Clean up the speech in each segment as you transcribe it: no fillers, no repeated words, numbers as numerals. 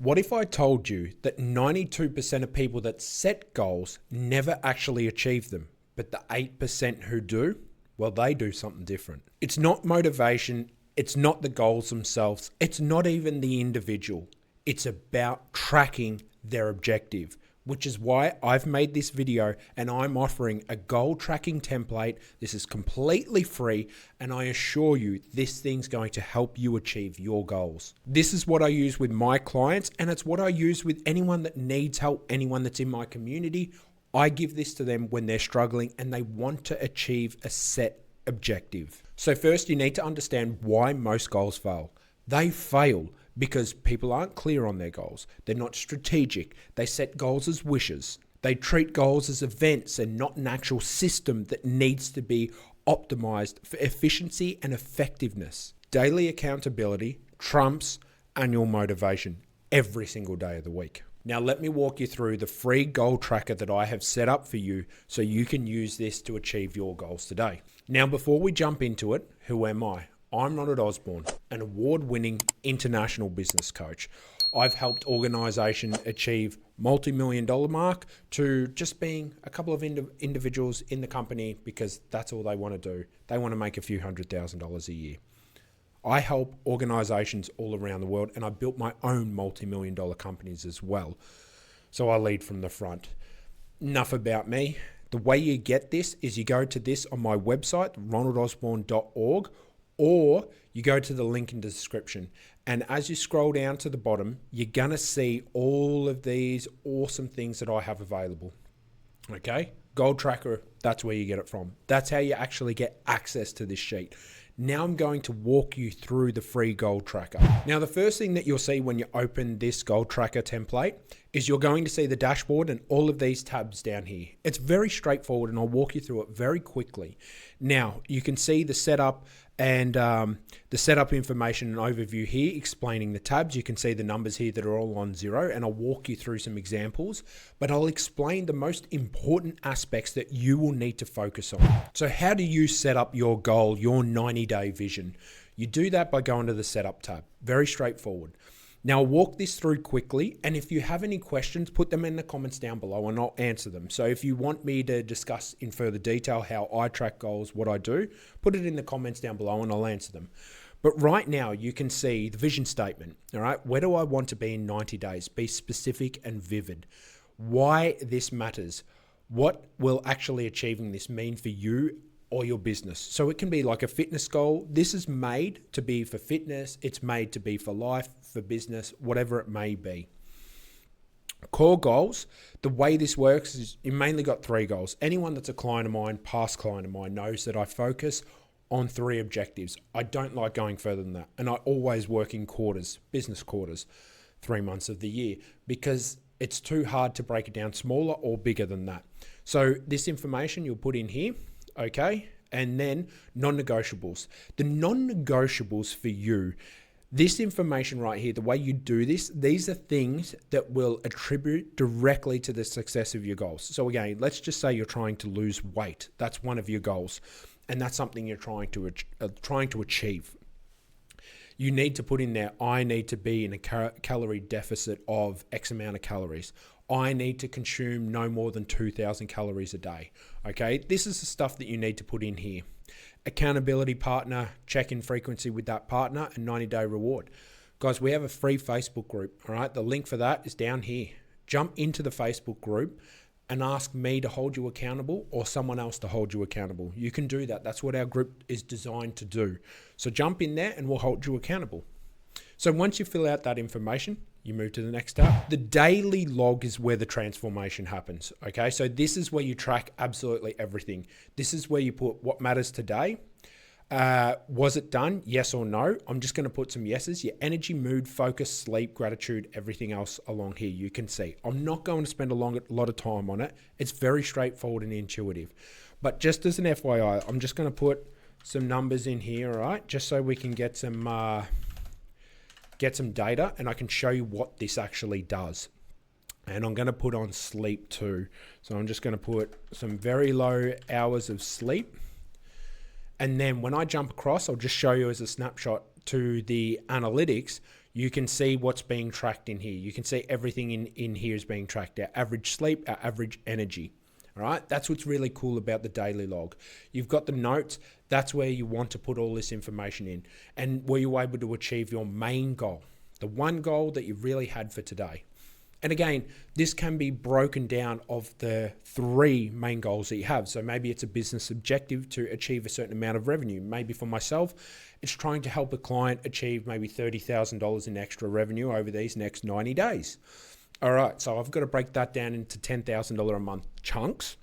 What if I told you that 92% of people that set goals never actually achieve them, but the 8% who do, well, they do something different. It's not motivation, it's not the goals themselves, it's not even the individual. It's about tracking their objective, which is why I've made this video and I'm offering a goal tracking template. This is completely free, and I assure you this thing's going to help you achieve your goals. This is what I use with my clients, and it's what I use with anyone that needs help, anyone that's in my community. I give this to them when they're struggling and they want to achieve a set objective. So first, you need to understand why most goals fail. They fail because people aren't clear on their goals. They're not strategic. They set goals as wishes. They treat goals as events and not an actual system that needs to be optimized for efficiency and effectiveness. Daily accountability trumps annual motivation every single day of the week. Now, let me walk you through the free goal tracker that I have set up for you so you can use this to achieve your goals today. Now, before we jump into it, who am I? I'm Ronald Osborne, an award-winning international business coach. I've helped organizations achieve multi-million-dollar mark to just being a couple of individuals in the company because that's all they want to do. They want to make a few $100,000 a year. I help organizations all around the world, and I built my own multi-million-dollar companies as well. So I lead from the front. Enough about me. The way you get this is you go to this on my website, ronaldosborne.org, or you go to the link in the description. And as you scroll down to the bottom, you're going to see all of these awesome things that I have available. Okay? Goal Tracker, that's where you get it from. That's how you actually get access to this sheet. Now I'm going to walk you through the free goal tracker. Now, the first thing that you'll see when you open this goal tracker template is you're going to see the dashboard and all of these tabs down here. It's very straightforward, and I'll walk you through it very quickly. Now, you can see the setup and the setup information and overview here explaining the tabs. You can see the numbers here that are all on 0, and I'll walk you through some examples, but I'll explain the most important aspects that you will need to focus on. So how do you set up your goal, your 90-day vision? You do that by going to the setup tab. Very straightforward. Now, I'll walk this through quickly, and if you have any questions, put them in the comments down below and I'll answer them. So if you want me to discuss in further detail how I track goals, what I do, put it in the comments down below and I'll answer them. But right now, you can see the vision statement. All right, where do I want to be in 90 days? Be specific and vivid. Why this matters. What will actually achieving this mean for you or your business? So it can be like a fitness goal. This is made to be for fitness. It's made to be for life, for business, whatever it may be. Core goals, the way this works is you mainly got 3 goals. Anyone that's a client of mine, past client of mine, knows that I focus on 3 objectives. I don't like going further than that. And I always work in quarters, business quarters, 3 months of the year, because it's too hard to break it down smaller or bigger than that. So this information you'll put in here. Okay, and then non-negotiables. The non-negotiables for you, this information right here, the way you do this, these are things that will attribute directly to the success of your goals. So again, let's just say you're trying to lose weight. That's one of your goals, and that's something you're trying to achieve. You need to put in there, I need to be in a calorie deficit of X amount of calories. I need to consume no more than 2,000 calories a day. Okay, this is the stuff that you need to put in here. Accountability partner, check-in frequency with that partner, and 90-day reward. Guys, we have a free Facebook group, all right? The link for that is down here. Jump into the Facebook group and ask me to hold you accountable or someone else to hold you accountable. You can do that. That's what our group is designed to do. So jump in there and we'll hold you accountable. So once you fill out that information, you move to the next tab. The daily log is where the transformation happens. Okay, so this is where you track absolutely everything. This is where you put what matters today. Was it done? Yes or no? I'm just going to put some yeses. Your energy, mood, focus, sleep, gratitude, everything else along here. You can see. I'm not going to spend a lot of time on it. It's very straightforward and intuitive. But just as an FYI, I'm just going to put some numbers in here, all right? Just so we can get some data and I can show you what this actually does. And I'm going to put on sleep too. So I'm just going to put some very low hours of sleep. And then when I jump across, I'll just show you as a snapshot to the analytics. You can see what's being tracked in here. You can see everything in here is being tracked. Our average sleep, our average energy. All right, that's what's really cool about the daily log. You've got the notes. That's where you want to put all this information in. And were you able to achieve your main goal? The one goal that you really had for today. And again, this can be broken down of the 3 main goals that you have. So maybe it's a business objective to achieve a certain amount of revenue. Maybe for myself, it's trying to help a client achieve maybe $30,000 in extra revenue over these next 90 days. All right, so I've got to break that down into $10,000 a month chunks.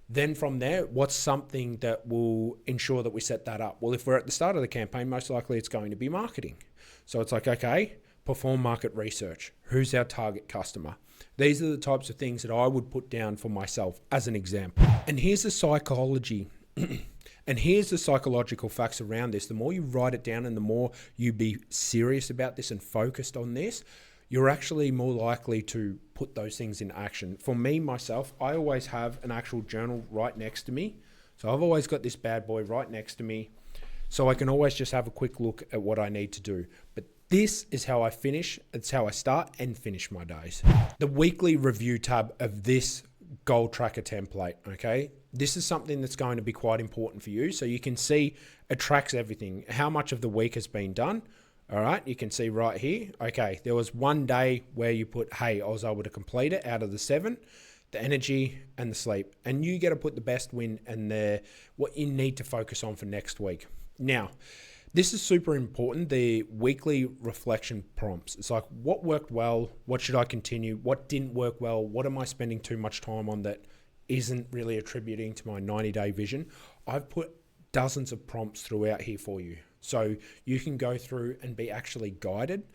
Then from there, what's something that will ensure that we set that up? Well, if we're at the start of the campaign, most likely it's going to be marketing. So it's like, okay, perform market research. Who's our target customer? These are the types of things that I would put down for myself as an example. And here's the psychology. And here's the psychological facts around this. The more you write it down and the more you be serious about this and focused on this, you're actually more likely to put those things in action. For me, myself, I always have an actual journal right next to me. So I've always got this bad boy right next to me. So I can always just have a quick look at what I need to do. But this is how I finish. It's how I start and finish my days. The weekly review tab of this goal tracker template, okay? This is something that's going to be quite important for you. So you can see it tracks everything, how much of the week has been done. All right, you can see right here, okay, there was one day where you put, hey, I was able to complete it out of the 7, the energy and the sleep. And you get to put the best win and what you need to focus on for next week. Now, this is super important, the weekly reflection prompts. It's like, what worked well? What should I continue? What didn't work well? What am I spending too much time on that isn't really attributing to my 90-day vision? I've put dozens of prompts throughout here for you. So you can go through and be actually guided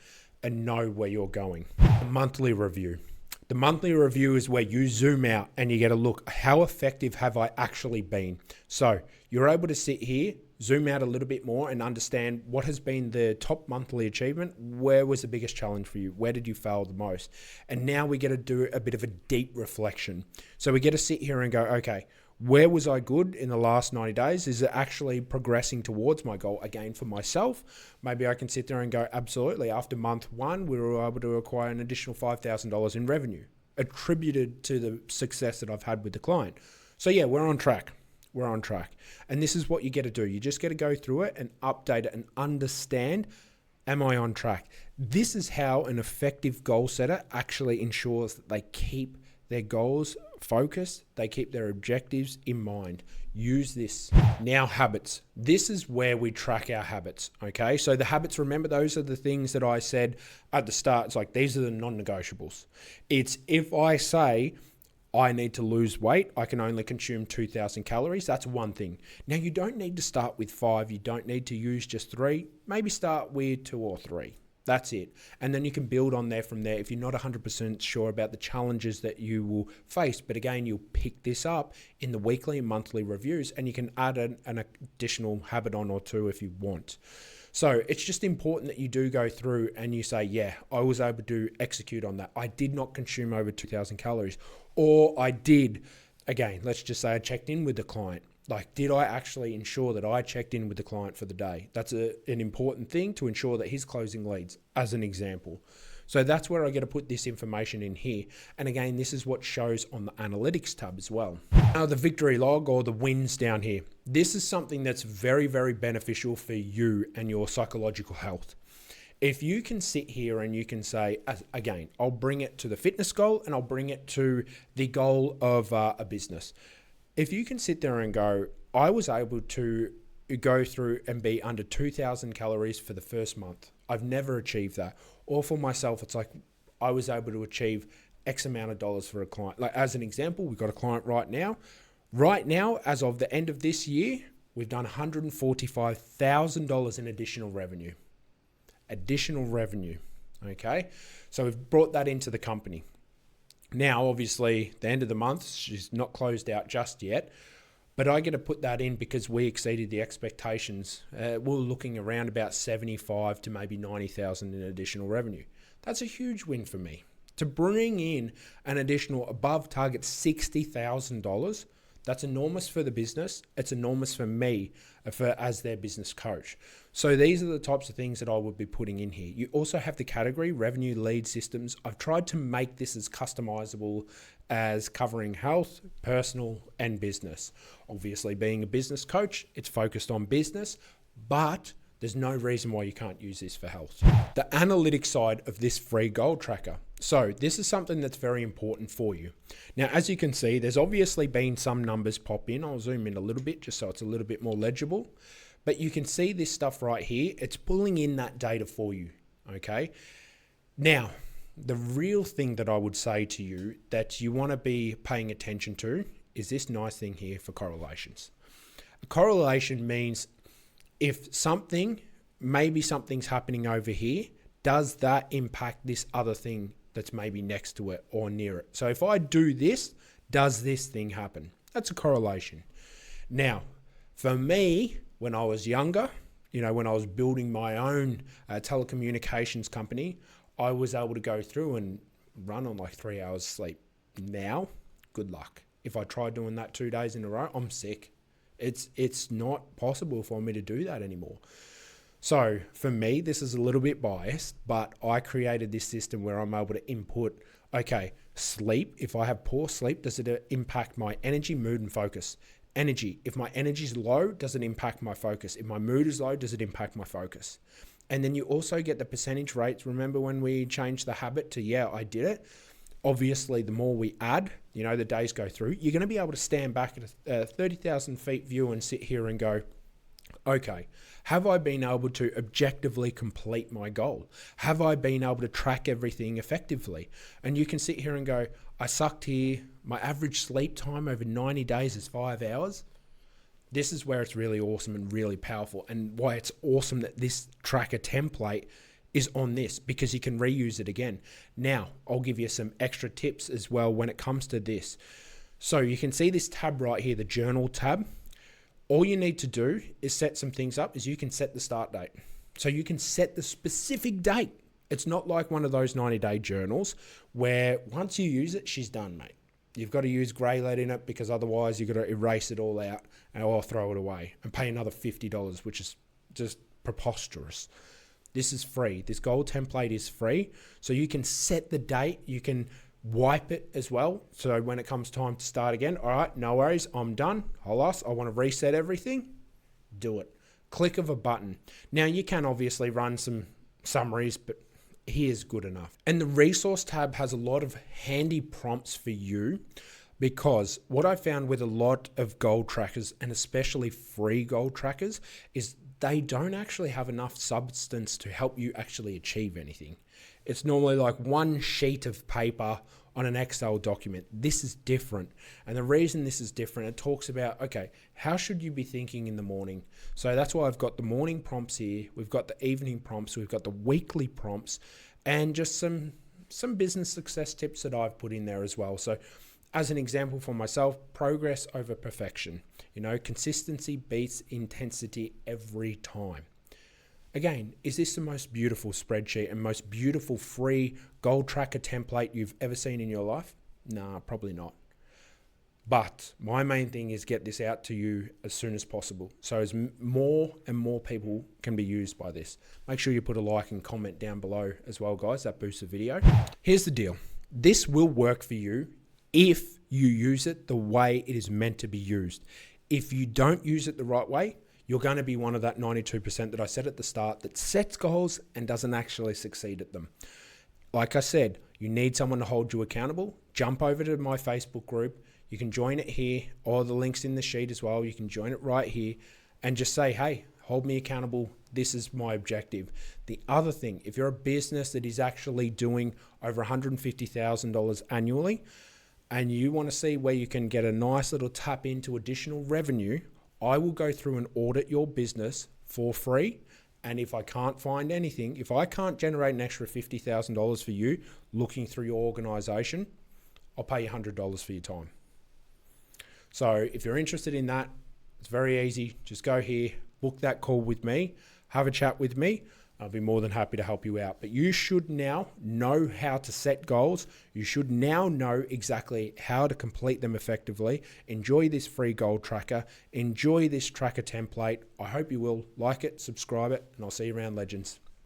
and know where you're going. The monthly review. The monthly review is where you zoom out and you get a look, how effective have I actually been? So you're able to sit here, zoom out a little bit more and understand what has been the top monthly achievement. Where was the biggest challenge for you? Where did you fail the most? And now we get to do a bit of a deep reflection. So we get to sit here and go, okay, where was I good in the last 90 days? Is it actually progressing towards my goal? Again, for myself, maybe I can sit there and go, absolutely. After month 1, we were able to acquire an additional $5,000 in revenue attributed to the success that I've had with the client. So yeah, we're on track. We're on track. And this is what you get to do. You just get to go through it and update it and understand, am I on track? This is how an effective goal setter actually ensures that they keep their goals focused, they keep their objectives in mind. Use this. Now, habits. This is where we track our habits, okay? So the habits, remember, those are the things that I said at the start. It's like, these are the non-negotiables. It's if I say I need to lose weight, I can only consume 2,000 calories. That's one thing. Now, you don't need to start with 5. You don't need to use just 3. Maybe start with 2 or 3. That's it. And then you can build on there from there if you're not 100% sure about the challenges that you will face. But again, you'll pick this up in the weekly and monthly reviews, and you can add an additional habit on or 2 if you want. So it's just important that you do go through and you say, yeah, I was able to execute on that. I did not consume over 2,000 calories. Or I did, again, let's just say I checked in with the client. Like, did I actually ensure that I checked in with the client for the day? That's an important thing to ensure that he's closing leads, as an example. So that's where I get to put this information in here. And again, this is what shows on the analytics tab as well. Now, the victory log or the wins down here. This is something that's very, very beneficial for you and your psychological health. If you can sit here and you can say, again, I'll bring it to the fitness goal and I'll bring it to the goal of a business. If you can sit there and go, I was able to go through and be under 2,000 calories for the first month. I've never achieved that. Or for myself, it's like I was able to achieve X amount of dollars for a client. Like, as an example, we've got a client right now. Right now, as of the end of this year, we've done $145,000 in additional revenue. Additional revenue, okay? So we've brought that into the company. Now, obviously, the end of the month, she's not closed out just yet, but I get to put that in because we exceeded the expectations. We're looking around about 75 to maybe 90,000 in additional revenue. That's a huge win for me. To bring in an additional above target $60,000, That's enormous for the business. It's enormous for me as their business coach. So these are the types of things that I would be putting in here. You also have the category revenue lead systems. I've tried to make this as customizable as covering health, personal, and business. Obviously, being a business coach, it's focused on business, but there's no reason why you can't use this for health. The analytics side of this free goal tracker. So this is something that's very important for you. Now, as you can see, there's obviously been some numbers pop in. I'll zoom in a little bit just so it's a little bit more legible. But you can see this stuff right here. It's pulling in that data for you, okay? Now, the real thing that I would say to you that you want to be paying attention to is this nice thing here for correlations. A correlation means if maybe something's happening over here, does that impact this other thing that's maybe next to it or near it? So if I do this, does this thing happen? That's a correlation. Now, for me, when I was younger, when I was building my own telecommunications company, I was able to go through and run on like 3 hours sleep. Now, good luck. If I try doing that 2 days in a row, I'm sick. It's not possible for me to do that anymore. So for me, this is a little bit biased, but I created this system where I'm able to input, okay, sleep. If I have poor sleep, does it impact my energy, mood, and focus? Energy. If my energy is low, does it impact my focus? If my mood is low, does it impact my focus? And then you also get the percentage rates. Remember when we changed the habit to, yeah, I did it? Obviously, the more we add, the days go through, you're going to be able to stand back at a 30,000 feet view and sit here and go, okay, have I been able to objectively complete my goal? Have I been able to track everything effectively? And you can sit here and go, I sucked here. My average sleep time over 90 days is 5 hours. This is where it's really awesome and really powerful, and why it's awesome that this tracker template is on this, because you can reuse it again. Now, I'll give you some extra tips as well when it comes to this. So you can see this tab right here, the journal tab. All you need to do is set some things up. You can set the start date. So you can set the specific date. It's not like one of those 90-day journals where once you use it, she's done, mate. You've got to use grey lead in it, because otherwise you've got to erase it all out or throw it away and pay another $50, which is just preposterous. This is free. This goal template is free. So you can set the date. You can wipe it as well. So when it comes time to start again, all right, no worries, I'm done. I want to reset everything. Do it. Click of a button. Now you can obviously run some summaries, but here's good enough. And the resource tab has a lot of handy prompts for you, because what I found with a lot of goal trackers, and especially free goal trackers, is they don't actually have enough substance to help you actually achieve anything. It's normally like one sheet of paper on an Excel document. This is different. And the reason this is different, it talks about, okay, how should you be thinking in the morning? So that's why I've got the morning prompts here. We've got the evening prompts. We've got the weekly prompts, and just some business success tips that I've put in there as well. So as an example for myself, progress over perfection. Consistency beats intensity every time. Again, is this the most beautiful spreadsheet and most beautiful free goal tracker template you've ever seen in your life? Nah, probably not. But my main thing is get this out to you as soon as possible, so as more and more people can be used by this. Make sure you put a like and comment down below as well, guys. That boosts the video. Here's the deal. This will work for you if you use it the way it is meant to be used. If you don't use it the right way, you're going to be one of that 92% that I said at the start that sets goals and doesn't actually succeed at them. Like I said, you need someone to hold you accountable. Jump over to my Facebook group. You can join it here, or the link's in the sheet as well. You can join it right here and just say, hey, hold me accountable. This is my objective. The other thing, if you're a business that is actually doing over $150,000 annually, and you want to see where you can get a nice little tap into additional revenue, I will go through and audit your business for free. And if I can't find anything, if I can't generate an extra $50,000 for you looking through your organization, I'll pay you $100 for your time. So if you're interested in that, it's very easy. Just go here, book that call with me, have a chat with me. I'll be more than happy to help you out. But you should now know how to set goals. You should now know exactly how to complete them effectively. Enjoy this free goal tracker. Enjoy this tracker template. I hope you will like it, subscribe it, and I'll see you around, legends.